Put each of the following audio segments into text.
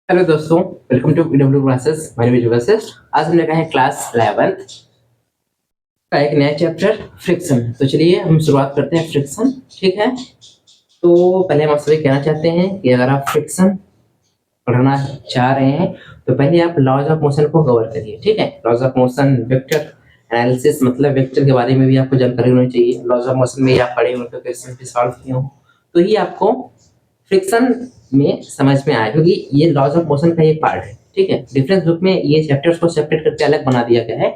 Hello दोस्तों, welcome to PW classes. My name is Vashishth. आज हमने कहा है क्लास 11th का एक नया चैप्टर फ्रिक्शन। तो चलिए हम शुरुआत करते हैं फ्रिक्शन। ठीक है, तो पहले हम आपसे कहना चाहते हैं कि अगर आप फ्रिक्शन पढ़ना चाह रहे हैं तो पहले आप लॉज ऑफ मोशन को कवर करिए। ठीक है, laws of motion, vector analysis, मतलब वेक्टर के बारे में भी आपको जानकारी होनी चाहिए। लॉज ऑफ मोशन में ही आप पढ़े हो, उनके क्वेश्चन भी सॉल्व किए हो, तो ही आपको फ्रिक्शन में समझ में आए, क्योंकि ये लॉज ऑफ मोशन का एक पार्ट है। ठीक है, डिफरेंस बुक में ये चैप्टर्स को सेपरेट करके अलग बना दिया गया है,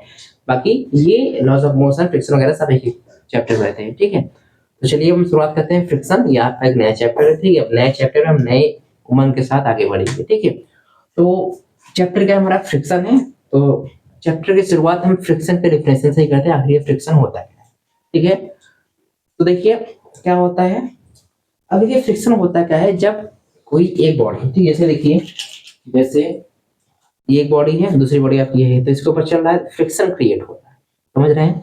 बाकी ये लॉज ऑफ मोशन, फ्रिक्शन वगैरह सब एक ही चैप्टर में रहते हैं। ठीक है, तो चलिए हम शुरुआत करते हैं फ्रिक्शन। ये आपका एक नया चैप्टर है। ठीक है, नए चैप्टर में हम नए उमंग के साथ आगे बढ़ेंगे। ठीक है, तो चैप्टर क्या हमारा फ्रिक्शन है। तो चैप्टर की शुरुआत हम फ्रिक्शन के डिफिनेशन से ही करते हैं, आखिर ये फ्रिक्शन होता है। ठीक है, तो देखिए क्या होता है। अब देखिए फ्रिक्शन होता क्या है, जब कोई एक बॉडी, ठीक है, जैसे देखिए, जैसे ये एक बॉडी है, दूसरी बॉडी आपकी है, तो इसके ऊपर चल रहा है, फ्रिक्शन क्रिएट होता है। समझ रहे हैं।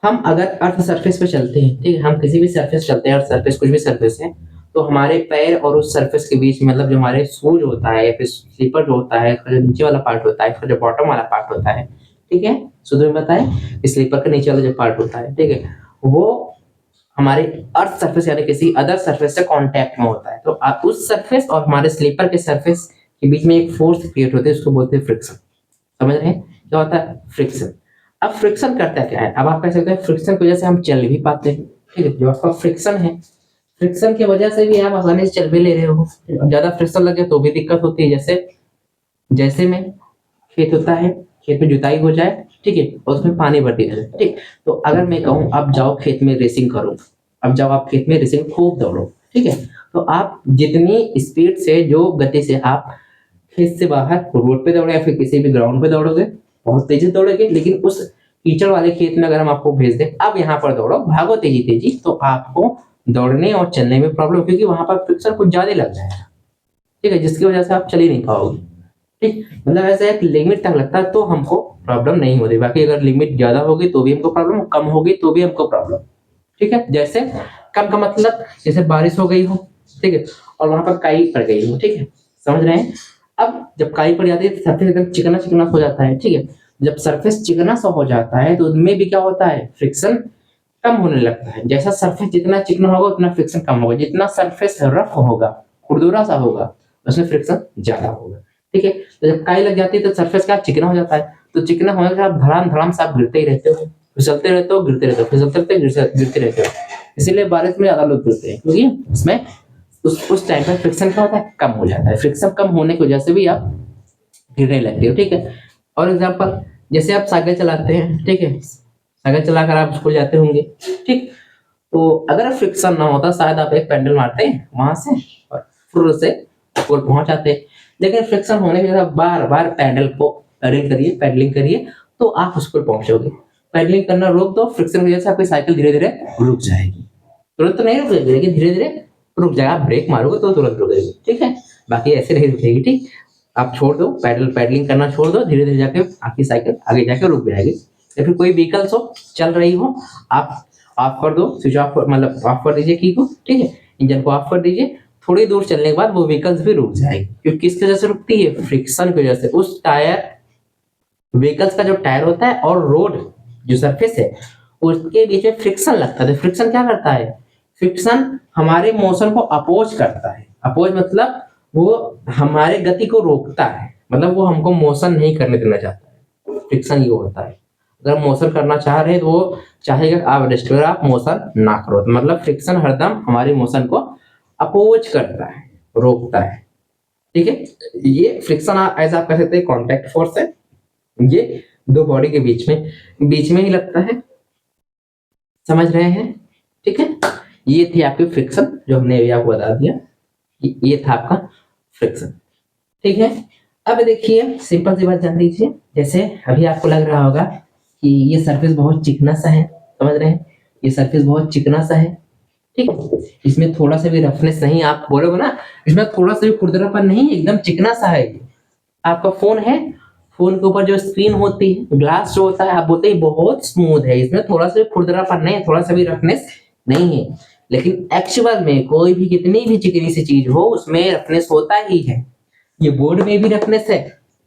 हम अगर अर्थ सरफेस पे चलते हैं, ठीक है, हम किसी भी सरफेस चलते हैं, अर्थ सरफेस कुछ भी सरफेस है, तो हमारे पैर और उस सरफेस के बीच में, मतलब जो हमारे शूज होता है या फिर स्लीपर जो होता है, जो नीचे वाला पार्ट होता है, जो बॉटम वाला पार्ट होता है, ठीक है, शुद्ध में बताएं, स्लीपर का नीचे वाला जो पार्ट होता है, ठीक है, वो हमारे अर्थ सरफेस यानी किसी अदर सरफेस से कांटेक्ट में होता है। तो आप उस सरफेस और हमारे स्लीपर के सरफेस के बीच में एक फोर्स क्रिएट होती है, उसको बोलते हैं फ्रिक्शन। समझ रहे हैं क्या होता है फ्रिक्शन। अब फ्रिक्शन करता क्या है, अब आप कह सकते हैं फ्रिक्शन की वजह से हम चल भी पाते हैं। ठीक है, जो आपका फ्रिक्शन है, फ्रिक्शन की वजह से भी आप आसानी से चल भी ले रहे हो। ज्यादा फ्रिक्शन लगे तो भी दिक्कत होती है। जैसे जैसे में खेत होता है, खेत में जुताई हो जाए, ठीक है, और उसमें पानी भर दिया जाए, ठीक, तो अगर मैं कहूँ अब जाओ खेत में रेसिंग करो, अब जाओ आप खेत में रेसिंग खूब दौड़ो, ठीक है, तो आप जितनी स्पीड से, जो गति से आप खेत से बाहर रोड पे दौड़े या फिर किसी भी ग्राउंड पे दौड़ोगे, बहुत तेजी से दौड़ोगे, लेकिन उस कीचड़ वाले खेत में अगर हम आपको भेज दें अब यहाँ पर दौड़ो, भागो तेजी तेजी, तो आपको दौड़ने और चलने में प्रॉब्लम, क्योंकि वहां पर फ्रिक्शन कुछ ज्यादा लग जाएगा। ठीक है, जिसकी वजह से आप चल ही नहीं पाओगे। ठीक, मतलब ऐसा एक लिमिट तक लगता है तो हमको प्रॉब्लम नहीं होती, बाकी अगर लिमिट ज्यादा होगी तो भी हमको प्रॉब्लम, कम होगी तो भी हमको प्रॉब्लम। ठीक है, जैसे कम का मतलब जैसे बारिश हो गई हो, ठीक है, और वहां पर काई पड़ गई हो, ठीक है, समझ रहे हैं। अब जब काई पड़ जाती है तो सरफेस एकदम चिकना चिकना हो जाता है। ठीक है, जब सरफेस चिकना सा हो जाता है तो उनमें भी क्या होता है, फ्रिक्शन कम होने लगता है। जैसा सरफेस जितना चिकना होगा उतना फ्रिक्शन कम होगा, जितना सरफेस रफ होगा, खुरदुरा सा होगा, उसमें फ्रिक्शन ज्यादा होगा। ठीक है, तो जब काई लग जाती है तो सरफेस का चिकना हो जाता है, तो चिकना होने के बाद धड़ाम धड़ाम से आप गिरते ही रहते हो, फिसलते रहते हो, गिरते रहते हो, फिसलते रहते हो, गिरते रहते हो। इसीलिए बारिश में ज्यादा लोग गिरते हैं, क्योंकि उसमें उस टाइम पर फ्रिक्शन क्या होता है, कम हो जाता है। फ्रिक्शन कम होने की वजह से भी आप गिरने लगते हो। ठीक है, और एग्जाम्पल, जैसे आप साइकिल चलाते हैं, ठीक है, साइकिल चलाकर आप स्कूल जाते होंगे, ठीक, तो अगर फ्रिक्शन ना होता शायद आप एक पैडल मारते हैं वहां से और फुर से स्कूल पहुंच जाते। लेकिन फ्रिक्शन होने की वजह से बार बार पैडलिंग करिए तो आप स्कूल पहुंचोगे। पैडलिंग करना रोक दो, फ्रिक्शन की वजह से आपकी साइकिल धीरे धीरे रुक जाएगी। तुरंत तो नहीं रुकेगी, लेकिन धीरे धीरे रुक जाएगा। आप ब्रेक मारोगे तो तुरंत रुकेगी, ठीक है, बाकी ऐसे नहीं रुकेगी। ठीक, आप छोड़ दो, पैडलिंग करना छोड़ दो, धीरे धीरे जाके आपकी साइकिल आगे जाके रुक जाएगी। या फिर कोई व्हीकल्स हो, चल रही हो, आप ऑफ कर दो, स्विच ऑफ, मतलब ऑफ कर दीजिए की को, ठीक है, इंजन को ऑफ कर दीजिए, थोड़ी दूर चलने के बाद वो व्हीकल्स भी रुक जाएगी। क्योंकि किसकी वजह से रुकती है, फ्रिक्शन की वजह से। उस टायर, व्हीकल्स का जो टायर होता है और रोड जो सरफेस है उसके बीच में फ्रिक्शन लगता है। फ्रिक्शन क्या करता है, फ्रिक्शन हमारे मोशन को अपोज करता है। अपोज मतलब वो हमारे गति को रोकता है, मतलब वो हमको मोशन नहीं करने देना चाहता है। फ्रिक्शन ये होता है, अगर मोशन करना चाह रहे हैं तो वो चाहेगा आप रेस्ट करो, आप मोशन ना करो, तो मतलब फ्रिक्शन हरदम हमारे मोशन को अपोज करता है, रोकता है। ठीक है, ये फ्रिक्शन ऐसा आप कह सकते हैं कॉन्टैक्ट फोर्स है, ये दो बॉडी के बीच में ही लगता है। समझ रहे हैं। ठीक है, ये थी आपकी फ्रिक्शन जो हमने अभी आपको बता दिया, ये था आपका फ्रिक्शन। ठीक है, अब देखिए सिंपल सी बात जान लीजिए, जैसे अभी आपको लग रहा होगा कि ये सरफेस बहुत चिकना सा है। समझ रहे हैं, ये सरफेस बहुत चिकना सा है, ठीक है, इसमें थोड़ा सा भी रफनेस नहीं, आप बोलोगे ना इसमें थोड़ा सा भी खुरदरापन नहीं, एकदम चिकना सा है। आपका फोन है, फोन के ऊपर जो स्क्रीन होती है, ग्लास जो होता है, आप बोलते हैं बहुत स्मूथ है, इसमें थोड़ा सा भी खुरदरापन नहीं है, थोड़ा सा भी रफनेस नहीं है। लेकिन एक्चुअल में कोई भी कितनी भी चिकनी सी चीज हो उसमें रफनेस होता ही है। ये बोर्ड में भी रफनेस है,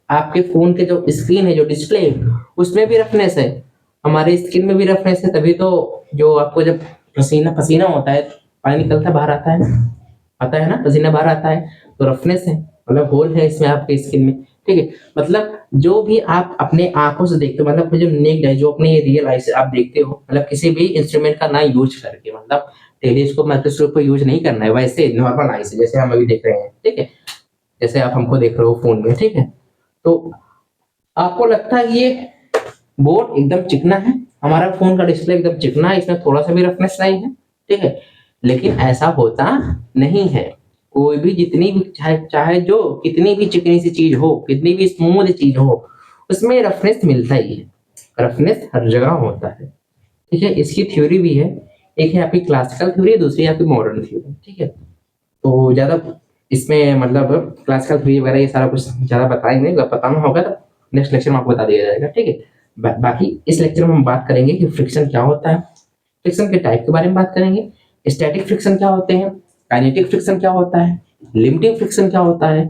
आपके फोन के जो स्क्रीन है, जो डिस्प्ले है, उसमें भी रफनेस है, हमारे स्किन में भी रफनेस है। तभी तो जो आपको जब पसीना पसीना होता है, पानी निकलता बाहर आता है ना, पसीना बाहर आता है, तो रफनेस है, मतलब होल है इसमें आपके स्किन में। ठीक है, मतलब जो भी आप अपने आंखों से देखते हो, मतलब जो नेक्ड है, जो अपने रियल आई से आप देखते हो, मतलब किसी भी इंस्ट्रूमेंट का ना यूज करके, मतलब टेलीस्कोप माइक्रोस्कोप को यूज नहीं करना है, वैसे नॉर्मल आई से जैसे हम अभी देख रहे हैं। ठीक है, जैसे आप हमको देख रहे हो फोन में। ठीक है, तो आपको लगता है ये बोर्ड एकदम चिकना है, हमारा फोन का डिस्प्ले एकदम चिकना है, इसमें थोड़ा सा भी रफनेस नहीं है। ठीक है, लेकिन ऐसा होता नहीं है। कोई भी जितनी भी चाहे चाहे जो कितनी भी चिकनी सी चीज हो, कितनी भी स्मूथ चीज हो, उसमें रफनेस मिलता ही है। रफनेस हर जगह होता है। ठीक है, इसकी थ्योरी भी है, एक है आपकी क्लासिकल थ्योरी, दूसरी है आपकी मॉडर्न थ्योरी। ठीक है, तो ज्यादा इसमें मतलब क्लासिकल थ्योरी वगैरह ये सारा कुछ ज्यादा बताएंगे, अगर बताना होगा तो नेक्स्ट लेक्चर में आपको बता दिया जाएगा। ठीक है, बाकी इस लेक्चर में हम बात करेंगे कि फ्रिक्शन क्या होता है, फ्रिक्शन के टाइप के बारे में बात करेंगे, स्टैटिक फ्रिक्शन क्या होते हैं, काइनेटिक फ्रिक्शन क्या होता है, लिमिटिंग फ्रिक्शन क्या होता है,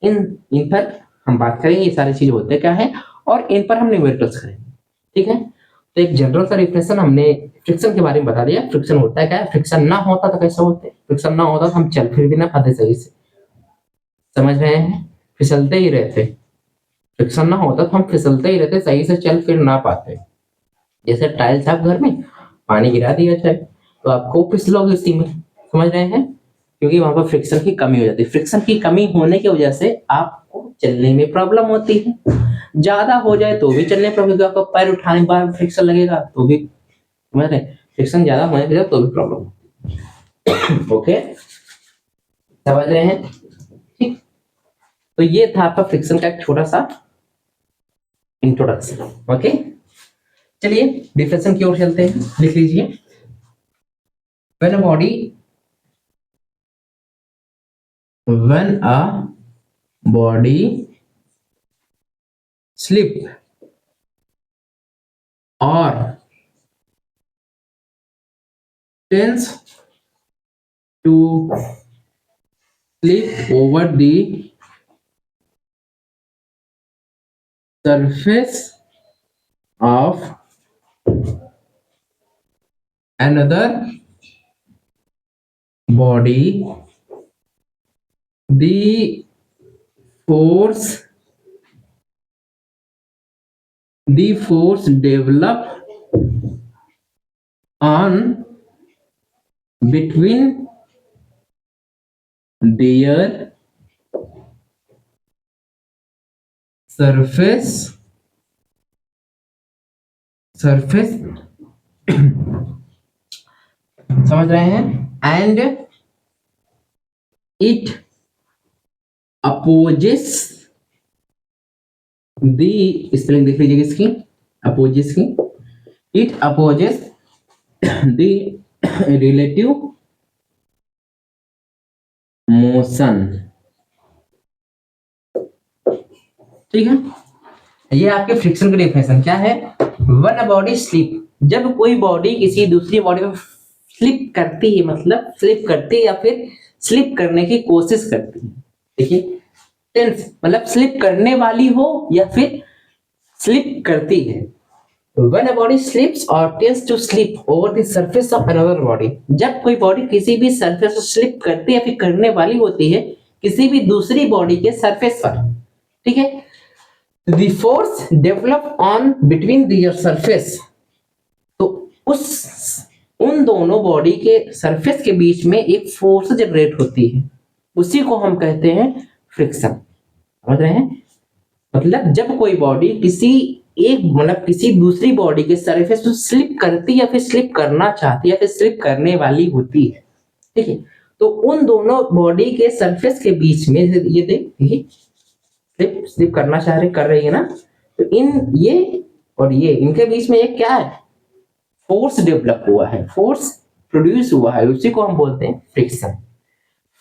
इन इन पर हम बात करेंगे, ये सारी चीजें होते क्या है, और इन पर हम न्यूमेरिकल्स करेंगे। ठीक है, तो एक जनरल सा डिफिनेशन हमने फ्रिक्शन के बारे में बता दिया। फ्रिक्शन होता है क्या है, फ्रिक्शन ना होता तो कैसे होते, फ्रिक्शन ना होता तो हम चल फिर भी ना पाते सही से, समझ रहे हैं, फिसलते ही रहते। फ्रिक्शन ना होता तो हम फिसलते ही रहते, सही से चल फिर ना पाते। जैसे टाइल्स आप घर में पानी गिरा दिया जाए तो आपको फिसलोगे उसी में, समझ रहे हैं, क्योंकि वहां पर फ्रिक्शन की कमी हो जाती है। फ्रिक्शन की कमी होने की वजह से आपको चलने में प्रॉब्लम होती है, ज्यादा हो जाए तो भी चलने में प्रॉब्लम, आपको पैर उठाने के बाद फ्रिक्शन लगेगा तो भी, समझ रहे हैं, फ्रिक्शन ज्यादा होने की वजह तो भी प्रॉब्लम। ओके, समझ रहे हैं, ठीक। तो ये था आपका फ्रिक्शन का एक छोटा सा इंट्रोडक्शन। ओके, चलिए डिफिनेशन की ओर चलते हैं, लिख लीजिए। when a body when a body slip or tends to slip over the surface of another body, the force developed on between their surface समझ रहे हैं, and it opposes the, spelling देख लीजिएगा इसकी, अपोजेस की, it opposes the relative motion. ठीक है, ये आपके फ्रिक्शन का डेफिनेशन क्या है। वन अ बॉडी स्लिप, जब कोई बॉडी किसी दूसरी बॉडी में स्लिप करती है, मतलब स्लिप करती है या फिर स्लिप करने की कोशिश करती है। देखिए, टेंस मतलब स्लिप करने वाली हो या फिर स्लिप करती है। When a body slips or tends to slip over the surface of another body, जब कोई बॉडी किसी भी सरफेस पर स्लिप करती है या फिर करने वाली होती है किसी भी दूसरी बॉडी के सरफेस पर, ठीक है, the force develop on between their surface, तो उन दोनों बॉडी के सरफेस के बीच में एक फोर्स जनरेट होती है, उसी को हम कहते हैं फ्रिक्शन। समझ रहे हैं, मतलब जब कोई बॉडी किसी एक मतलब किसी दूसरी बॉडी के सरफेस पर स्लिप करती या फिर स्लिप करना चाहती है या फिर स्लिप करने वाली होती है, ठीक है, तो उन दोनों बॉडी के सरफेस के बीच में ये देखिए स्लिप करना चाह रहे कर रही है ना, तो इन ये और ये इनके बीच में एक क्या है, फोर्स डेवलप हुआ है, फोर्स प्रोड्यूस हुआ है, उसी को हम बोलते हैं फ्रिक्शन।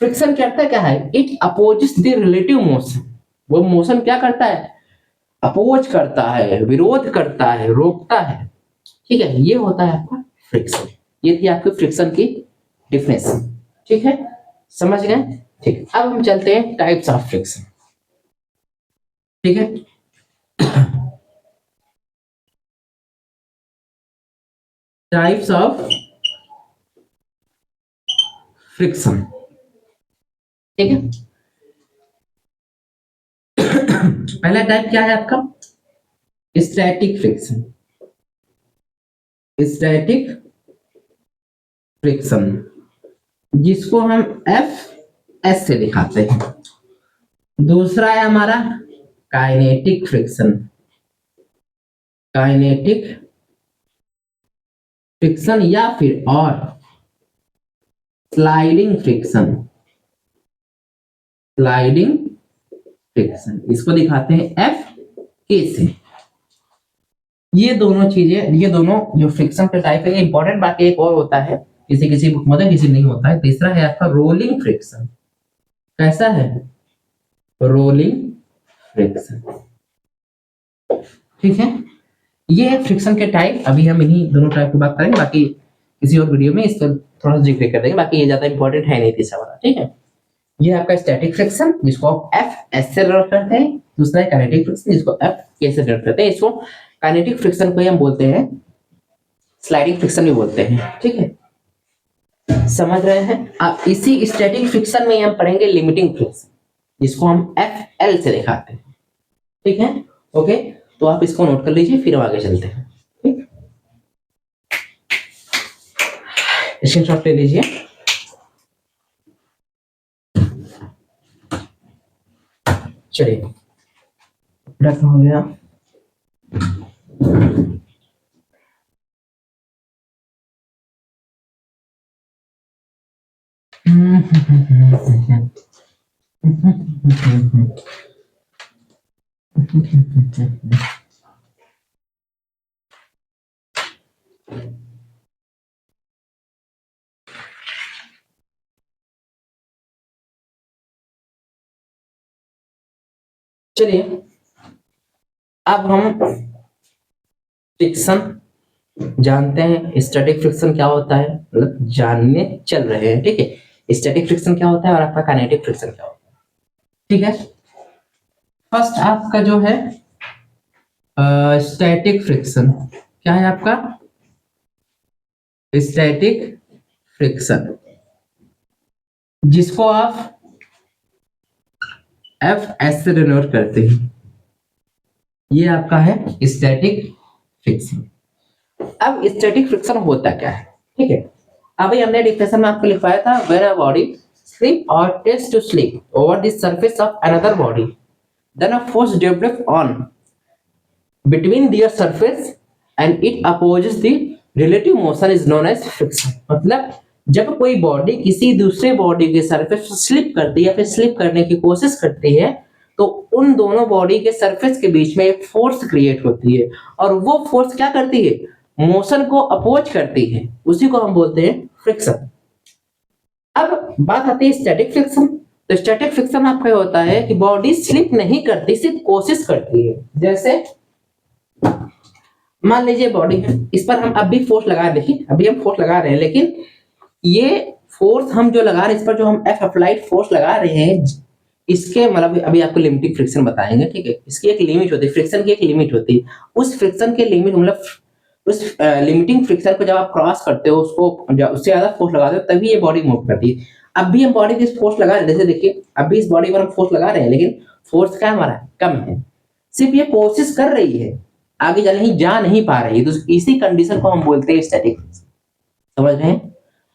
फ्रिक्शन कहता क्या है, it opposes the relative motion, वो मोशन क्या करता है, अपोज करता है, विरोध करता है, रोकता है। ठीक है, ये होता है आपका फ्रिक्शन। ये थी आपकी फ्रिक्शन की डिफिनेशन, ठीक है, समझ गए? ठीक, अब हम चलते हैं टाइप्स ऑफ फ्रिक्शन, ठीक है। टाइप्स ऑफ फ्रिक्शन, ठीक है। पहला टाइप क्या है आपका? स्टैटिक फ्रिक्शन, स्टैटिक फ्रिक्शन जिसको हम एफ एस से दिखाते हैं। दूसरा है हमारा काइनेटिक फ्रिक्शन, काइनेटिक फ्रिक्शन या फिर और स्लाइडिंग फ्रिक्शन, स्लाइडिंग फ्रिक्शन इसको दिखाते हैं एफ के से। ये दोनों चीजें, ये दोनों जो फ्रिक्शन के टाइप है, इंपॉर्टेंट। बाकी एक और होता है, किसी किसी बुक में किसी नहीं होता है। तीसरा है आपका रोलिंग फ्रिक्शन। कैसा है? रोलिंग फ्रिक्शन, ठीक है। ये फ्रिक्शन के टाइप, अभी हम इन्हीं दोनों टाइप की बात करेंगे, बाकी किसी और वीडियो में इसका थोड़ा सा जिक्र कर देंगे। बाकी ये ज्यादा इंपॉर्टेंट है नहीं तीसरा वाला, ठीक है। ये आपका स्टैटिक फ्रिक्शन जिसको आप एफ एस से डिनोट करते हैं। दूसरा है काइनेटिक फ्रिक्शन जिसको एफ के से डिनोट करते हैं। इसको काइनेटिक फ्रिक्शन को हम बोलते हैं स्लाइडिंग फ्रिक्शन भी बोलते हैं, ठीक है, समझ रहे हैं आप? इसी स्टैटिक फ्रिक्शन में हम पढ़ेंगे लिमिटिंग फ्रिक्शन जिसको हम एफ एल से दिखाते हैं, ठीक है। ओके, तो आप इसको नोट कर लीजिए, फिर हम आगे चलते हैं, ठीक। स्क्रीनशॉट ले लीजिए। चलिए, रखा हो गया। चलिए, अब हम फ्रिक्शन जानते हैं। स्टैटिक फ्रिक्शन क्या होता है, मतलब जानने चल रहे हैं, ठीक है। स्टैटिक फ्रिक्शन क्या होता है और आपका काइनेटिक फ्रिक्शन क्या होता है, ठीक है। फर्स्ट आपका जो है स्टैटिक फ्रिक्शन, क्या है आपका? स्टैटिक फ्रिक्शन जिसको आप एफ एस से डिनोट करते हैं, ये आपका है स्टैटिक फ्रिक्शन। अब स्टैटिक फ्रिक्शन होता क्या है, ठीक है। अभी हमने डिफिनेशन में आपको लिखवाया था, व्हेन अ बॉडी स्लिप और tends to slip over the surface of another body then a force develop on between their surface and it opposes the relative motion is known as friction। मतलब जब कोई body किसी दूसरे body के surface पर slip करती है या फिर स्लिप करने की कोशिश करती है, तो उन दोनों बॉडी के सरफेस के बीच में एक फोर्स क्रिएट होती है और वो फोर्स क्या करती है? मोशन को अपोज करती है, उसी को हम बोलते हैं फ्रिक्शन। अब बात आती है स्टैटिक फ्रिक्शन। तो स्टैटिक फ्रिक्शन आपका होता है कि बॉडी स्लिप नहीं करती, सिर्फ कोशिश करती है। जैसे मान लीजिए बॉडी है, इस पर हम अभी फोर्स लगा रहे हैं, देखिए अभी हम फोर्स लगा रहे हैं, लेकिन ये फोर्स हम जो लगा रहे हैं, इस पर जो हम एफ अप्लाइड फोर्स लगा रहे हैं, इसके मतलब अभी आपको लिमिटिंग फ्रिक्शन बताएंगे, ठीक है। इसकी एक लिमिट होती है, फ्रिक्शन की एक लिमिट होती है। उस फ्रिक्शन के लिमिट मतलब उस लिमिटिंग फ्रिक्शन को जब आप क्रॉस करते हो, उसको उससे ज्यादा फोर्स लगाते हो, तभी ये बॉडी मूव करती है। अब भी हम बॉडी पे फोर्स लगा रहे हैं, जैसे देखिए अभी इस बॉडी पर हम फोर्स लगा रहे हैं, लेकिन फोर्स क्या हमारा कम है, सिर्फ ये कोशिश कर रही है, आगे जाने ही जा नहीं पा रही। तो इसी कंडीशन को हम बोलते हैं स्टैटिक। समझ रहे हैं?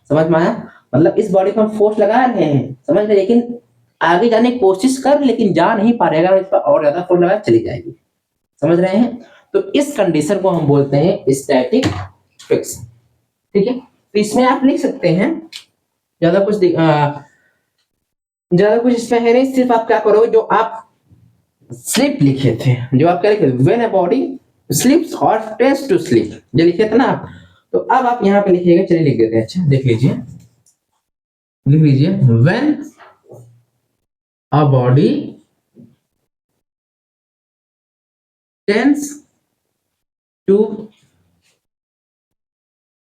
समझ में आया? मतलब इस बॉडी को हम फोर्स लगा रहे हैं, समझ रहे, लेकिन आगे जाने की कोशिश कर, लेकिन जा नहीं पा रहे। अगर इस पर और ज्यादा फोर्स लगा चली जाएगी। समझ रहे हैं? तो इस कंडीशन को हम बोलते हैं स्टैटिक फ्रिक्शन, ठीक है। तो इसमें आप लिख सकते हैं, ज्यादा कुछ इसमें है नहीं, सिर्फ आप क्या करोगे, जो आप स्लिप लिखे थे, जो आप क्या लिखे थे, व्हेन अ बॉडी स्लिप्स और टेंड्स टू स्लीप, ये लिखे थे ना आप। तो अब आप यहाँ पे लिखिएगा, चलिए लिख देते हैं। अच्छा देख लीजिए, लिख लीजिए, when a body tends to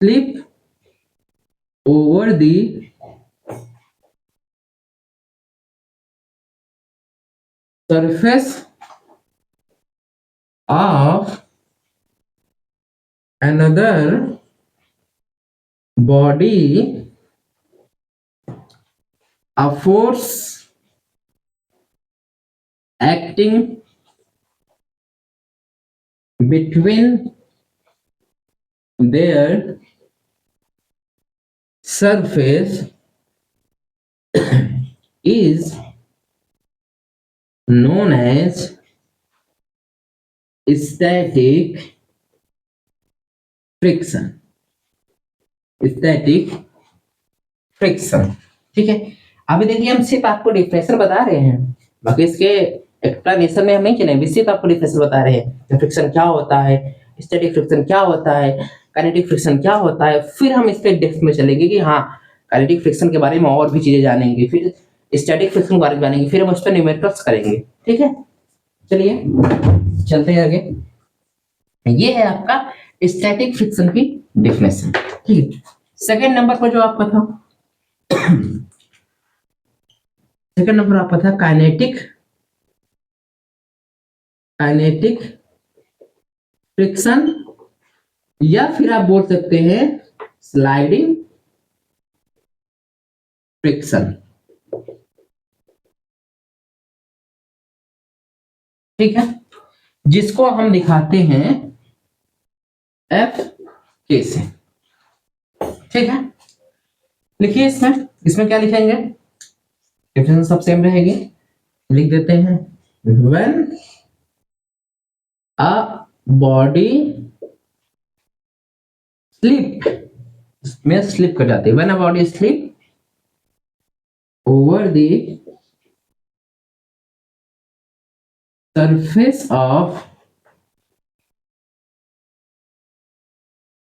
slip over the surface of another body, a force acting between their surface is known as static friction. Static friction, ठीक है। अभी देखिए हम सिर्फ आपको डिफरेंशियल बता रहे हैं, बाकी इसके एक्सप्लेनेशन में हम नहीं चले, सिर्फ आपको डिफरेंशियल बता रहे हैं। फ्रिक्शन क्या होता है, स्टैटिक फ्रिक्शन क्या होता है, काइनेटिक फ्रिक्शन क्या होता है, फिर हम इस पे डेप्थ में चलेंगे कि हाँ काइनेटिक फ्रिक्शन के बारे में और भी चीजें जानेंगे, फिर स्टैटिक फ्रिक्शन के बारे में जानेंगे, फिर हम उस पर न्यूमेरिकल्स करेंगे, ठीक है। चलिए चलते हैं आगे। ये है आपका स्टैटिक फ्रिक्शन की डेफिनेशन, ठीक है। सेकंड नंबर पर जो आपका था सेकंड नंबर आपका था काइनेटिक फ्रिक्शन, या फिर आप बोल सकते हैं स्लाइडिंग फ्रिक्शन, ठीक है, जिसको हम दिखाते हैं एफ के से, ठीक है। लिखिए इसमें क्या लिखेंगे, डिफरेंशन सब सेम रहेगी, लिख देते हैं व्हेन अ बॉडी स्लिप, में स्लिप कर जाती है, when a body slip over the surface of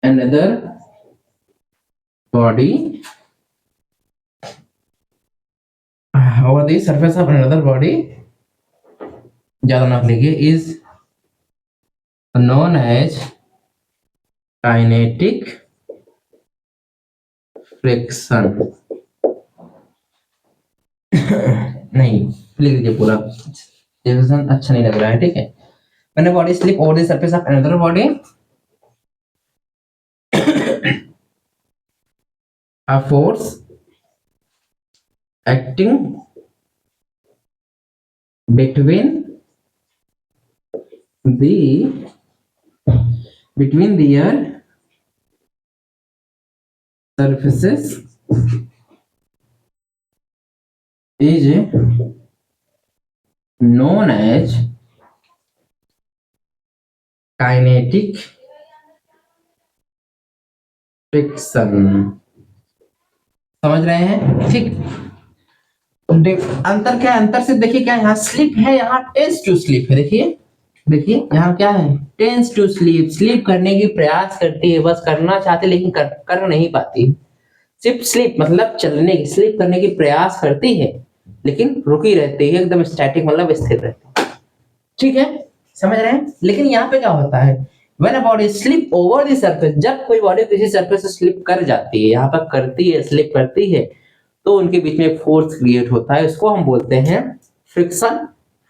another body, over the surface of another body, ज्यादा ना लिखिए, is known as kinetic friction। नहीं लिख दीजिए पूरा, डेफिनेशन अच्छा नहीं लग रहा है, ठीक है। When a body slip over the surface of another body, a force acting between their surfaces is known as kinetic friction. समझ रहे हैं, ठीक। अंतर क्या है, अंतर से देखिए क्या, यहाँ स्लिप है, यहाँ टेंस टू स्लिप है, देखिए यहाँ क्या है, टेंस टू स्लीप, स्लीप करने की प्रयास करती है, बस करना चाहती लेकिन कर नहीं पाती। सिर्फ स्लीप मतलब चलने की, स्लीप करने की प्रयास करती है लेकिन रुकी रहती है, एकदम स्टैटिक मतलब स्थिर रहती है, ठीक है। समझ रहे हैं। लेकिन यहाँ पे क्या होता है, when a body slip over the surface, जब कोई बॉडी किसी सरफेस से स्लिप कर जाती है, यहाँ पर करती है, स्लिप करती है, तो उनके बीच में एक फोर्स क्रिएट होता है, उसको हम बोलते हैं फ्रिक्शन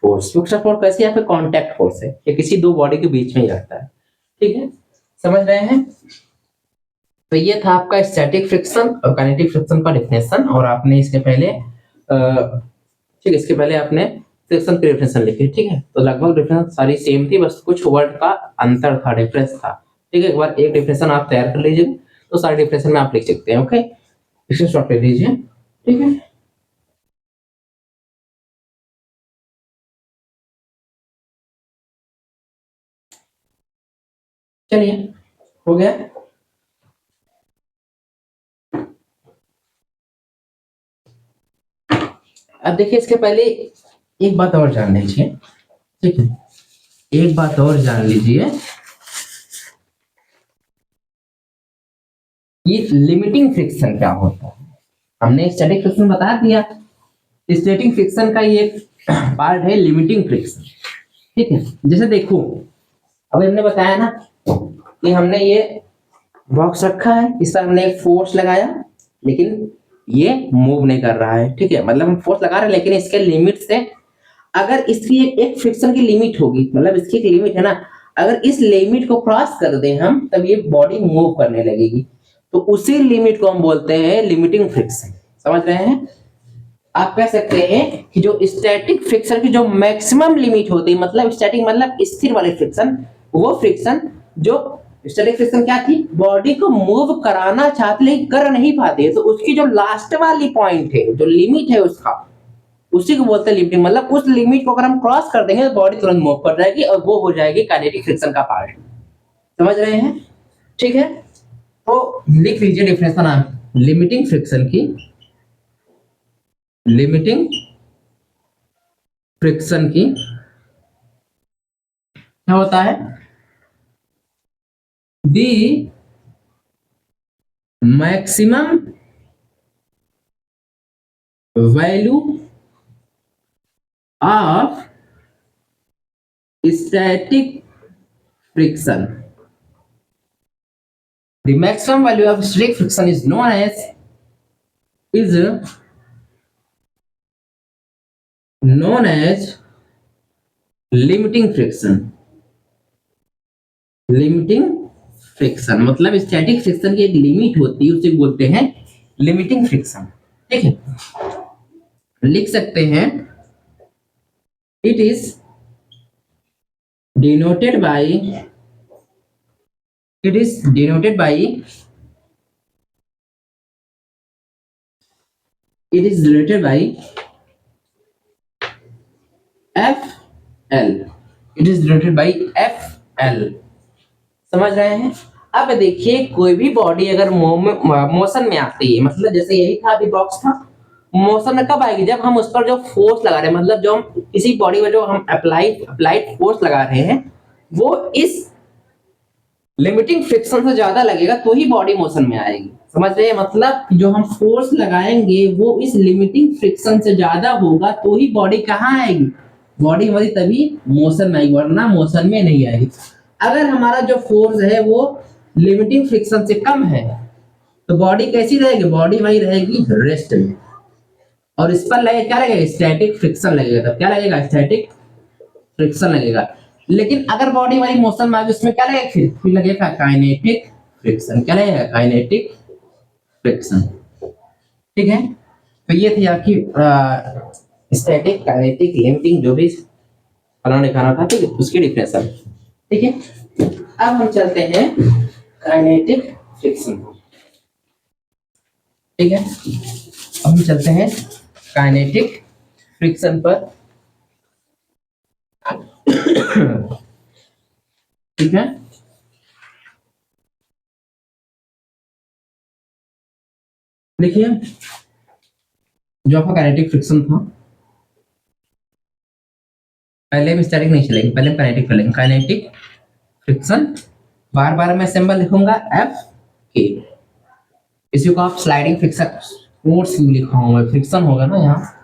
फोर्स। फ्रिक्शन फोर्स कैसी, यहाँ पे कांटेक्ट फोर्स है, ये किसी दो बॉडी के बीच में ही रहता है, ठीक है। समझ रहे हैं। तो ये था आपका स्टैटिक फ्रिक्शन और काइनेटिक फ्रिक्शन का डेफिनेशन, और आपने इसके पहले ठीक है, इसके पहले आपने फ्रिक्शन की डेफिनेशन लिखी, ठीक है। तो लगभग डेफिनेशन सारी सेम थी, बस कुछ वर्ड का अंतर था, डिफरेंस था, ठीक है। एक बार एक डेफिनेशन आप तैयार कर लीजिए तो सारे डेफिनेशन में आप लिख सकते हैं, ओके। इसे शॉर्ट ले लीजिए, ठीक है। चलिए हो गया। अब देखिए इसके पहले एक बात और जान लीजिए, ठीक है, एक बात और जान लीजिए, ये लिमिटिंग फ्रिक्शन क्या होता है। हमने स्टैटिक फ्रिक्शन बता दिया, स्टैटिक फ्रिक्शन का ये पार्ट है लिमिटिंग फ्रिक्शन, ठीक है। जैसे देखो अभी हमने बताया ना कि हमने ये बॉक्स रखा है, इस पर हमने एक फोर्स लगाया, लेकिन ये मूव नहीं कर रहा है, ठीक है, मतलब हम फोर्स लगा रहे हैं लेकिन इसके लिमिट से, अगर इसकी एक फ्रिक्शन की लिमिट होगी, मतलब इसकी एक लिमिट है ना, अगर इस लिमिट को क्रॉस कर दें हम तब ये बॉडी मूव करने लगेगी, तो उसी लिमिट को हम बोलते हैं लिमिटिंग फ्रिक्शन। समझ रहे हैं? आप कह सकते हैं कि जो स्टैटिक फ्रिक्शन की जो मैक्सिमम लिमिट होती है, मतलब स्टैटिक मतलब स्थिर वाले फ्रिक्शन, वो फ्रिक्शन जो स्टैटिक फ्रिक्शन क्या थी, बॉडी को मूव कराना चाहते लेकिन कर नहीं पाते, तो उसकी जो लास्ट वाली पॉइंट है, जो लिमिट है उसका, उसी को बोलते हैं लिमिटिंग, मतलब उस लिमिट को अगर हम क्रॉस कर देंगे तो बॉडी तुरंत मूव कर जाएगी और वो हो जाएगी काइनेटिक फ्रिक्शन का पार्ट। समझ रहे हैं? ठीक है, तो लिख लीजिए डिफिनेशन आप लिमिटिंग फ्रिक्शन की। लिमिटिंग फ्रिक्शन की क्या होता है? The maximum value of static friction. The maximum value of static friction is known as limiting friction. Limiting friction मतलब स्टैटिक फ्रिक्शन की एक लिमिट होती है, उसे बोलते हैं लिमिटिंग फ्रिक्शन। ठीक है, लिख सकते हैं it is denoted by it is denoted by FL। it is denoted by FL। समझ रहे हैं? अब देखिए कोई भी बॉडी अगर मोशन में आती है, मतलब जैसे यही था अभी बॉक्स था, मोशन में कब आएगी? जब हम उस पर जो फोर्स लगा रहे हैं, मतलब जो हम किसी बॉडी में जो हम अप्लाइड फोर्स लगा रहे हैं वो इस लिमिटिंग फ्रिक्शन से ज्यादा लगेगा तो ही बॉडी मोशन में आएगी। समझ रहे हैं? मतलब जो हम फोर्स लगाएंगे वो इस लिमिटिंग फ्रिक्शन से ज्यादा होगा तो ही बॉडी कहाँ आएगी, बॉडी हमारी तभी मोशन में आएगी, वरना मोशन में नहीं आएगी। अगर हमारा जो फोर्स है वो लिमिटिंग फ्रिक्शन से कम है तो बॉडी कैसी रहेगी? बॉडी वही रहेगी रेस्ट में, और इस पर लगेगा क्या लगेगा? स्टैटिक फ्रिक्शन लगेगा। तब क्या लगेगा? स्टैटिक फ्रिक्शन लगेगा। लेकिन अगर बॉडी वाली मोशन में आ गई उसमें क्या लगेगा? फिर लगेगा काइनेटिक फ्रिक्शन। क्या लगेगा? Kinetic friction. ठीक है, तो ये थी आपकी स्टैटिक, काइनेटिक, लिमिटिंग, जो भी बनाने खाना था, ठीक है, उसकी डिफिनेशन। ठीक है, अब हम चलते हैं काइनेटिक फ्रिक्शन। ठीक है, अब हम चलते हैं काइनेटिक फ्रिक्शन पर। ठीक है, देखिए जो आपका काइनेटिक फ्रिक्शन था, पहले हम स्टैटिक नहीं चलेंगे, पहले हम काइनेटिक चलेंगे। काइनेटिक फ्रिक्शन बार बार मैं सिंबल लिखूंगा एफ के, इसी को आप स्लाइडिंग फ्रिक्शन फोर्स लिखा हूं मैं, फ्रिक्शन होगा ना यहाँ,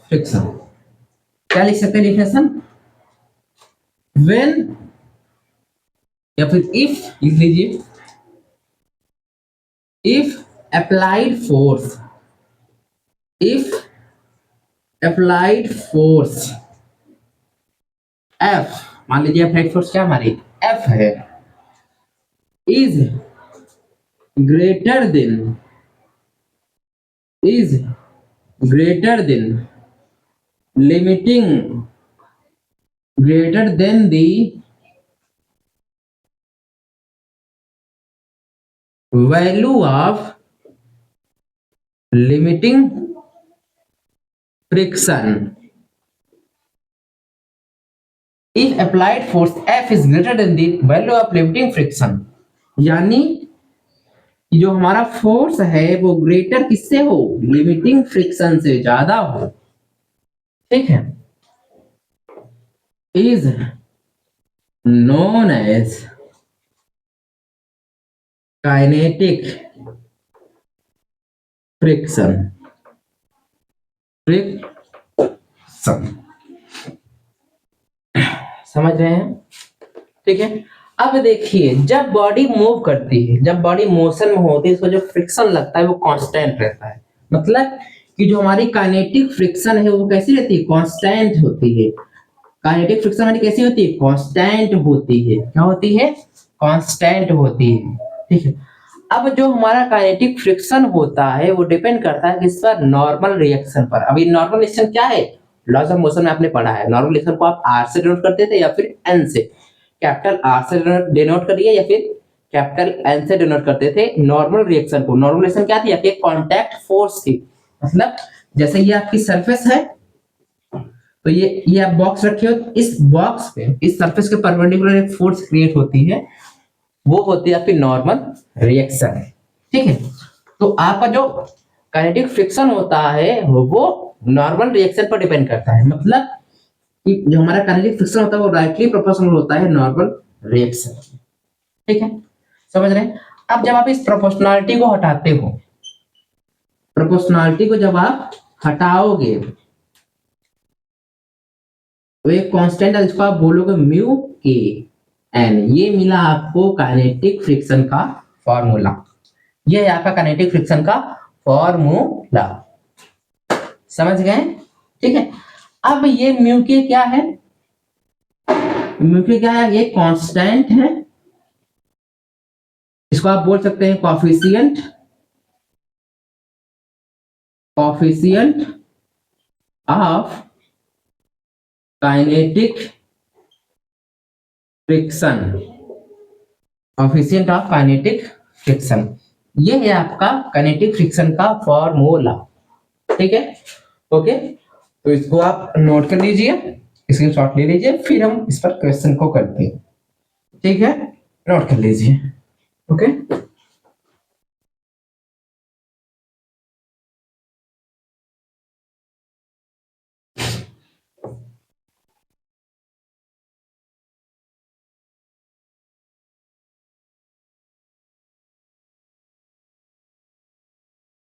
फ्रिक्शन। क्या लिख सकते हैं डिफिनेशन? व्हेन या फिर इफ लिख लीजिए, if applied force, if applied force F, मान लीजिए अप्लाइड फोर्स क्या हमारी F है, is greater than limiting, greater than the value of limiting friction, if applied force F is greater than the value of limiting friction, यानी जो हमारा force है वो ग्रेटर किससे हो? लिमिटिंग फ्रिक्शन से ज्यादा हो। ठीक है, is known as kinetic friction. समझ रहे हैं? ठीक है, अब देखिए जब बॉडी मूव करती है, जब बॉडी मोशन में होती है, इसको जो फ्रिक्शन लगता है वो कांस्टेंट रहता है। मतलब कि जो हमारी काइनेटिक फ्रिक्शन है वो कैसी रहती है, कांस्टेंट होती है। काइनेटिक फ्रिक्शन हमारी कैसी होती है, कांस्टेंट होती है। क्या होती है, कांस्टेंट होती है। ठीक है। अब जो हमारा काइनेटिक फ्रिक्शन होता है वो डिपेंड करता है किस पर, नॉर्मल रिएक्शन पर। अभी नॉर्मल रिएक्शन क्या है, लॉज ऑफ मोशन में आपने पढ़ा है। नॉर्मल रिएक्शन को आप आर से डिनोट करते थे या फिर एन से, कैपिटल आर से डिनोट करिए या फिर कैपिटल एन से डिनोट करते थे नॉर्मल रिएक्शन को। नॉर्मल रिएक्शन क्या थी, आपकी कांटेक्ट फोर्स थी। मतलब जैसे ये आपकी सरफेस है, तो ये आप बॉक्स रखे हो, इस बॉक्स पे, इस सरफेस के परपेंडिकुलर एक फोर्स क्रिएट होती है, वो होती है आपकी नॉर्मल रिएक्शन। ठीक है। तो आपका जो काइनेटिक फ्रिक्शन होता है वो नॉर्मल रिएक्शन पर डिपेंड करता है। मतलब कि जो हमारा काइनेटिक फ्रिक्शन होता है वो राइटली प्रोपोर्शनल होता है नॉर्मल रिएक्शन। ठीक है, समझ रहे हैं। अब जब आप इस प्रोपोर्शनलिटी को हटाते हो, प्रोपोर्शनलिटी को जब आप हटाओगे तो एक कांस्टेंट है जिसको आप बोलोगे म्यू के एन, ये मिला आपको काइनेटिक फ्रिक्शन का फॉर्मूला। ये है आपका काइनेटिक फ्रिक्शन का फॉर्मूला, समझ गए। ठीक है। अब ये म्यू के क्या है, म्यू के क्या है, ये कांस्टेंट है। इसको आप बोल सकते हैं coefficient, coefficient of kinetic friction, coefficient of kinetic friction. ये है आपका काइनेटिक फ्रिक्शन का फॉर्मूला। ठीक है, ओके। तो इसको आप नोट कर लीजिए, स्क्रीनशॉट ले लीजिए, फिर हम इस पर क्वेश्चन को करते हैं। ठीक है, नोट कर लीजिए। ओके,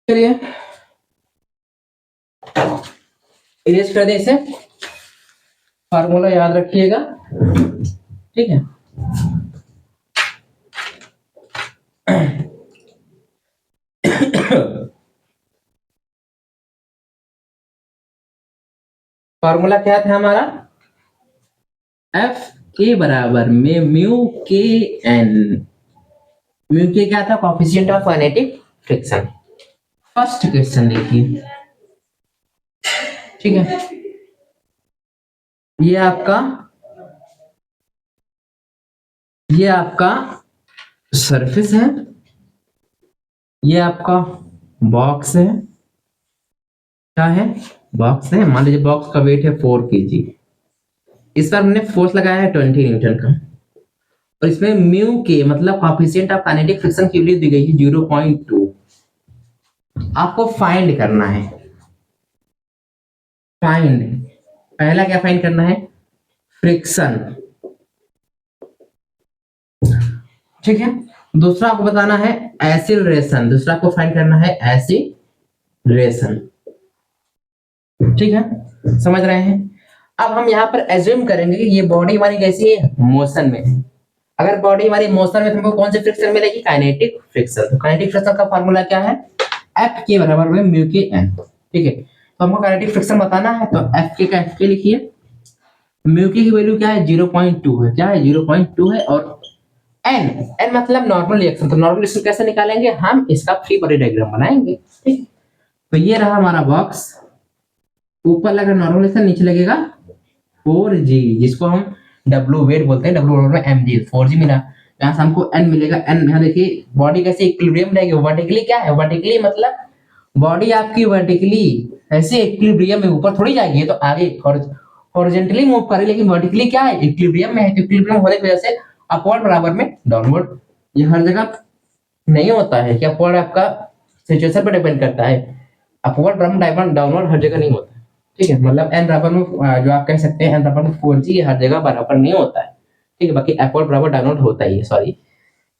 चलिए इरेज कर दें इसे, फार्मूला याद रखिएगा। ठीक है, फार्मूला क्या था हमारा, एफ के बराबर में म्यू के एन। म्यू के क्या था, coefficient of kinetic friction. First question देखिए। ठीक है, ये आपका, ये आपका सरफेस है, ये आपका बॉक्स है। क्या है, बॉक्स है। मान लीजिए बॉक्स का वेट है 4 kg, इस पर हमने फोर्स लगाया है 20 न्यूटन का, और इसमें म्यू के मतलब कोएफिशिएंट ऑफ काइनेटिक फ्रिक्शन की वैल्यू दी गई है 0.2। आपको फाइंड करना है, फाइंड, पहला क्या फाइंड करना है, फ्रिक्शन। ठीक है, दूसरा आपको बताना है एक्सीलरेशन, दूसरा आपको फाइंड करना है एक्सीलरेशन। ठीक है, समझ रहे हैं। अब हम यहाँ पर एज्यूम करेंगे कि ये बॉडी हमारी कैसी है, मोशन में है। अगर बॉडी हमारी मोशन में, तो हमको कौन सी फ्रिक्शन मिलेगी, काइनेटिक फ्रिक्शन। तो काइनेटिक फ्रिक्शन का फार्मूला क्या है, एफ के बराबर में म्यू के एन। ठीक है, तो हमको काइनेटिक फ्रिक्शन बताना है, तो एफ के का एफ के लिखिए, म्यू के की वैल्यू क्या है 0.2 है, क्या है 0.2 है, और एन, एन मतलब नॉर्मल रिएक्शन। तो नॉर्मल रिएक्शन कैसे निकालेंगे, हम इसका फ्री बॉडी डायग्राम बनाएंगे। ठीक, तो ये रहा हमारा बॉक्स, ऊपर लगा नॉर्मल रिएक्शन, नीचे लगेगा 4g, जिसको हम W वेट बोलते हैं, W बराबर में mg, 4g मिला। यहाँ से हमको n मिलेगा, n। यहाँ देखिए बॉडी कैसे इक्विलिब्रियम रहेगी, वर्टिकली क्या है, वर्टिकली मतलब बॉडी आपकी वर्टिकली ऐसे इक्विलिब्रियम में ऊपर थोड़ी जाएगी, तो आगे हॉरिजॉन्टली मूव करे, लेकिन वर्टिकली क्या है, इक्विलिब्रियम में है। तो इक्विलिब्रियम होने की वजह से अपवर्ड बराबर में डाउनवर्ड, ये हर जगह नहीं होता है। क्या अपवर्ड आपका सिचुएशन पर डिपेंड करता है, अपवर्ड बराबर डाउनवर्ड हर जगह नहीं होता है। ठीक है, मतलब एन बराबर में जो आप कह सकते हैं एन बराबर में 4g, ये हर जगह बराबर नहीं होता है। ठीक है, बाकी अपवर्ड बराबर डाउनवर्ड होता ही है, सॉरी,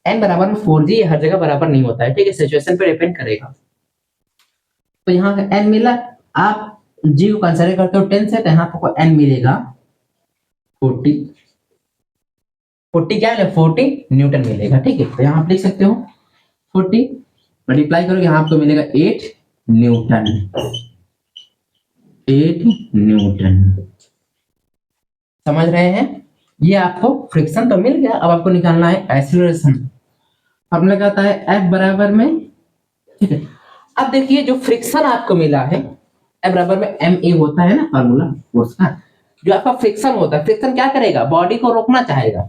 एन बराबर में 4g ये हर जगह बराबर नहीं होता है। ठीक है, सिचुएशन पे डिपेंड करेगा। तो यहाँ एन मिला, आप g को कंसीडर करते हो 10 से, तो यहाँ आपको एन मिलेगा 40। 40 क्या है, 40 न्यूटन मिलेगा। ठीक है, तो यहाँ आप लिख सकते हो 40 मल्टीप्लाई करोगे, यहाँ आपको मिलेगा 8 न्यूटन, 8 न्यूटन। समझ रहे हैं? ये आपको फ्रिक्शन तो मिल गया, अब आपको निकालना है एक्सीलरेशन। फॉर्मूला क्या आता है, F बराबर में, ठीक है। अब देखिए जो फ्रिक्शन आपको मिला है F बराबर में ma होता है ना फॉर्मूला उसका, जो आपका फ्रिक्शन होता है, फ्रिक्शन क्या करेगा, बॉडी को रोकना चाहेगा।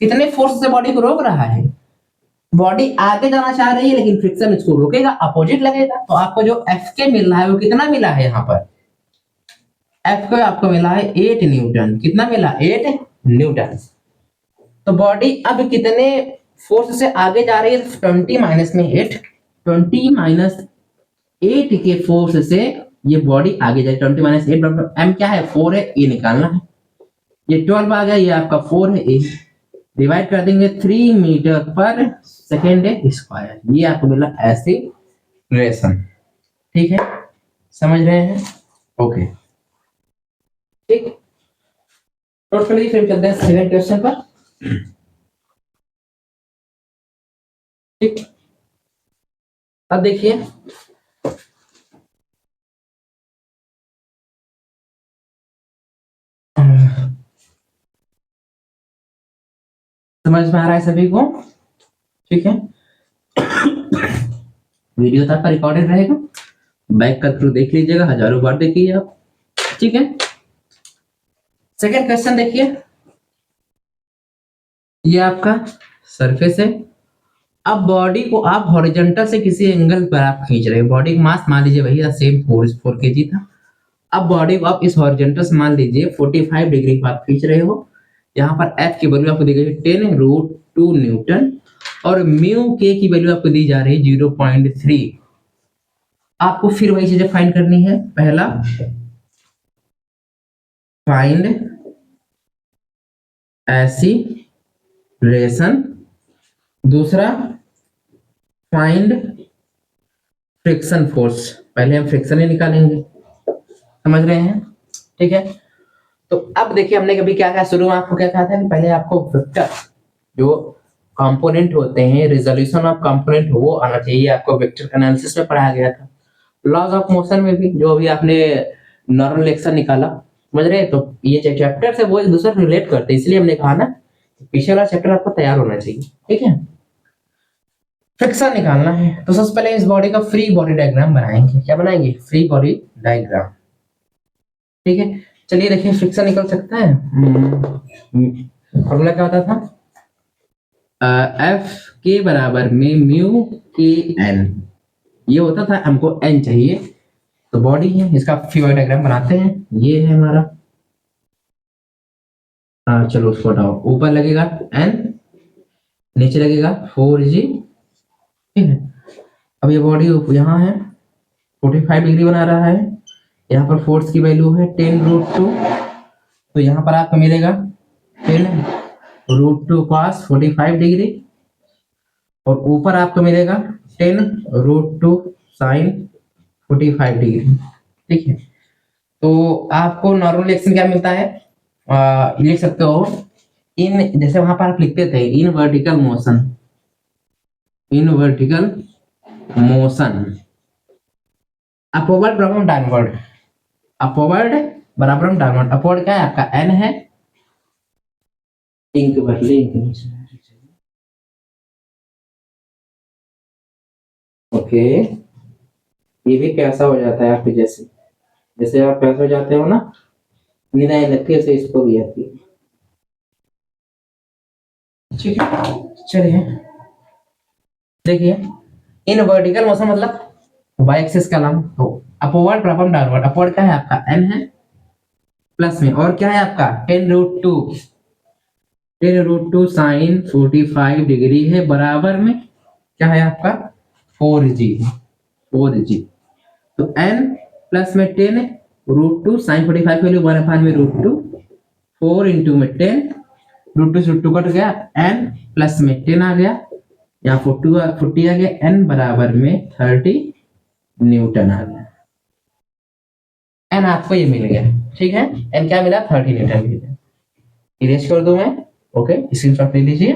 कितने फोर्स से बॉडी को रोक रहा है, बॉडी आगे जाना चाह रही है लेकिन फ्रिक्शन इसको रोकेगा, अपोजिट लगेगा। तो आपको जो F के मिल रहा है वो कितना मिला है, यहाँ पर F को आपको मिला है 8 न्यूटन। कितना मिला, 8 न्यूटन। तो बॉडी अब कितने फोर्स से आगे जा रही है, 20 माइनस में 8, 20 माइनस 8 के फोर्स से ये बॉडी आगे जाए। 20 माइनस 8 m क्या है, 4 है, ये निकालना है। ये 12 आ गया, ये आपका 4 है, ए डिवाइड कर देंगे 3 मीटर पर सेकेंड स्क्वायर। ये आपको मिला एक्सीलरेशन। ठीक है, समझ रहे हैं? ओके, ठीक। नोट कर लीजिए, फिर चलते हैं सेकंड क्वेश्चन पर। ठीक, अब देखिए समझ में आ रहा है सभी को? ठीक है, वीडियो तक का रिकॉर्डेड रहेगा, बैक का थ्रू देख लीजिएगा, हजारों बार देखिए आप। ठीक है, सेकंड क्वेश्चन देखिए, ये आपका सरफेस है। अब बॉडी को आप हॉरिजॉन्टल से किसी एंगल पर आप खींच रहे हो, बॉडी का मास मान लीजिए वही सेम 4 kg था। अब बॉडी को आप इस हॉरिजॉन्टल से मान लीजिए 45 डिग्री पर आप खींच रहे हो। यहाँ पर F की वैल्यू आपको दी गई है 10√2 न्यूटन और म्यू के की वैल्यू आपको दी जा रही है 0.3। आपको फिर वही चीजें फाइंड करनी है। पहला फाइंड एक्सीलरेशन, दूसरा फाइंड फ्रिक्शन फोर्स। पहले हम फ्रिक्शन ही निकालेंगे, समझ रहे हैं? ठीक है, तो अब देखिए हमने कभी क्या कहा शुरू में, आपको क्या कहा था कि पहले आपको वेक्टर जो कंपोनेंट होते हैं, रिजोल्यूशन ऑफ कंपोनेंट वो आना चाहिए। आपको वेक्टर एनालिसिस में पढ़ाया गया था, लॉज ऑफ मोशन में भी, जो अभी आपने नॉर्मल रिएक्शन निकाला, समझ रहे हैं? तो ये चैप्टर से वो एक दूसरे रिलेट करते हैं, इसलिए हमने कहा ना पीछे वाला चैप्टर आपको तैयार होना चाहिए। ठीक है, फ्रिक्शन निकालना है तो सबसे पहले इस बॉडी का फ्री बॉडी डायग्राम बनाएंगे। क्या बनाएंगे? Free body diagram. ठीक है, चलिए देखिए फ्रिक्शन निकल सकता है। फॉर्मूला क्या होता था, F के बराबर में म्यू के एन, ये होता था, हमको एन चाहिए। तो बॉडी है, इसका फ्री बॉडी डायग्राम बनाते हैं। ये है हमारा, चलो उसको हटाओ, ऊपर लगेगा एन, नीचे लगेगा 4g। ठीक है, अब ये बॉडी यहाँ है, 45 डिग्री बना रहा है, यहाँ पर फोर्स की वैल्यू है 10√2। तो यहाँ पर आपको मिलेगा 10√2 cos 45 डिग्री और ऊपर आपको मिलेगा 10√2 sin 45 डिग्री। ठीक है, तो आपको नॉर्मल रिएक्शन क्या मिलता है, लिख सकते हो इन, जैसे वहां पर आप लिखते थे in vertical motion, in vertical motion upward बराबर डाउनवर्ड, अपवर्ड बराबर डाउनवर्ड। अपवर्ड क्या है आपका एन है, इंक भर ले, ओके। ये भी कैसा हो जाता है आपके जैसे, जैसे आप कैसे हो जाते हो ना, नींद आने लगती है, इसको भी आती है। ठीक है, चलिए देखिए, इन वर्टिकल मोशन मतलब वाई एक्सिस का नाम, तो अपवर्ड बराबर डाउनवर्ड। अपवर्ड क्या है आपका एन है, प्लस में और क्या है आपका 10√2, 10√2 साइन 45 डिग्री है, बराबर में क्या है आपका 4g, 4g। तो n प्लस में 10√2 साइन 45 वैल्यू 1/में √2, 4 इंटू में 10, √2 से √2 कट गया, n प्लस में 10 आ गया, यहाँ 40 आ गया, n बराबर में 30 न्यूटन आ गया। n आपको ये मिल गया। ठीक है, n क्या मिला, 30 न्यूटन मिल गया। इरेज कर दूं मैं, ओके, स्क्रीनशॉट ले लीजिए।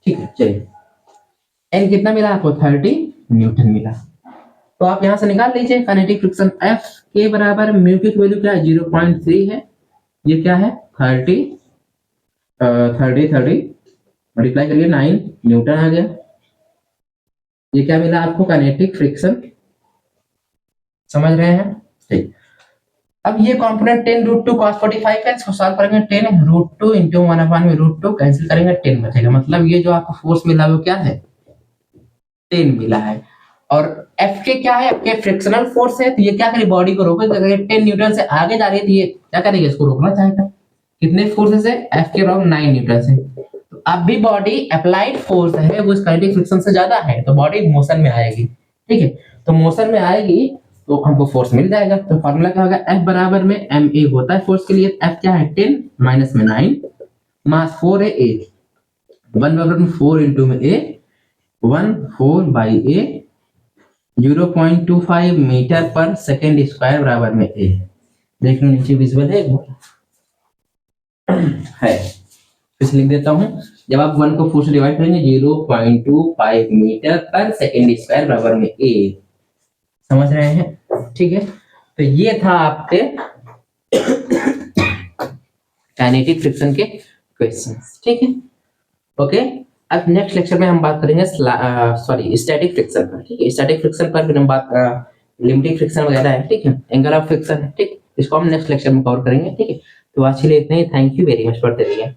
ठीक है, चलिए एन कितना मिला आपको? 30 न्यूटन मिला। तो आप यहां से निकाल लीजिए काइनेटिक फ्रिक्शन एफ के बराबर म्यू की वैल्यू क्या है? 0.3 है। ये क्या है? 30 30 मल्टीप्लाई करिए 9 न्यूटन आ गया। ये क्या मिला आपको? Kinetic friction. समझ रहे हैं? ठीक। अब ये कंपोनेंट 10 रूट 2 cos 45 है, इसको सॉल्व करेंगे 10 रूट 2 इंटू 1/में रूट 2 कैंसिल करेंगे 10 बचेगा। मतलब ये जो आपको फोर्स मिला वो क्या है? 10 मिला है। और एफ के क्या है? एफ के फ्रिक्शनल फोर्स है, तो ये क्या करेगी? बॉडी को रोकेगा। अगर 10 न्यूटन से आगे जा रही है तो ये क्या करेगी? इसको रोकना चाहेगा। कितने फोर्स से? एफ के अराउंड 9 न्यूटन से। तो अब भी बॉडी अप्लाइड फोर्स है वो काइनेटिक फ्रिक्शन से ज्यादा है, तो बॉडी मोशन में आएगी। ठीक है, तो मोशन में आएगी तो हमको फोर्स मिल जाएगा। तो फॉर्मूला क्या होगा? एफ बराबर में एम ए होता है फोर्स के लिए। एफ क्या है? 10 माइनस में 9, मास 4 है ए, 1 बराबर में 4 इंटू में ए 1 4 बाई ए 0.25 मीटर पर सेकेंड स्क्वायर बराबर में ए। देख लो नीचे विजुअल है है। फिर से लिख देता हूं, जब आप 1 को 4 से डिवाइड करेंगे 0.25 मीटर पर सेकेंड स्क्वायर बराबर में ए। समझ रहे हैं? ठीक है, तो ये था आपके काइनेटिक फ्रिक्शन के क्वेश्चंस। ठीक है, ओके। अब नेक्स्ट लेक्चर में हम बात करेंगे स्टैटिक फ्रिक्शन पर। ठीक है, स्टैटिक फ्रिक्शन पर फिर हम बात लिमिटिंग फ्रिक्शन वगैरह है। ठीक है, एंगल ऑफ फ्रिक्शन है। ठीक, इसको हम नेक्स्ट लेक्चर में कवर करेंगे। ठीक है, तो आज के लिए इतना ही। Thank you very much. पढ़ते रहिए।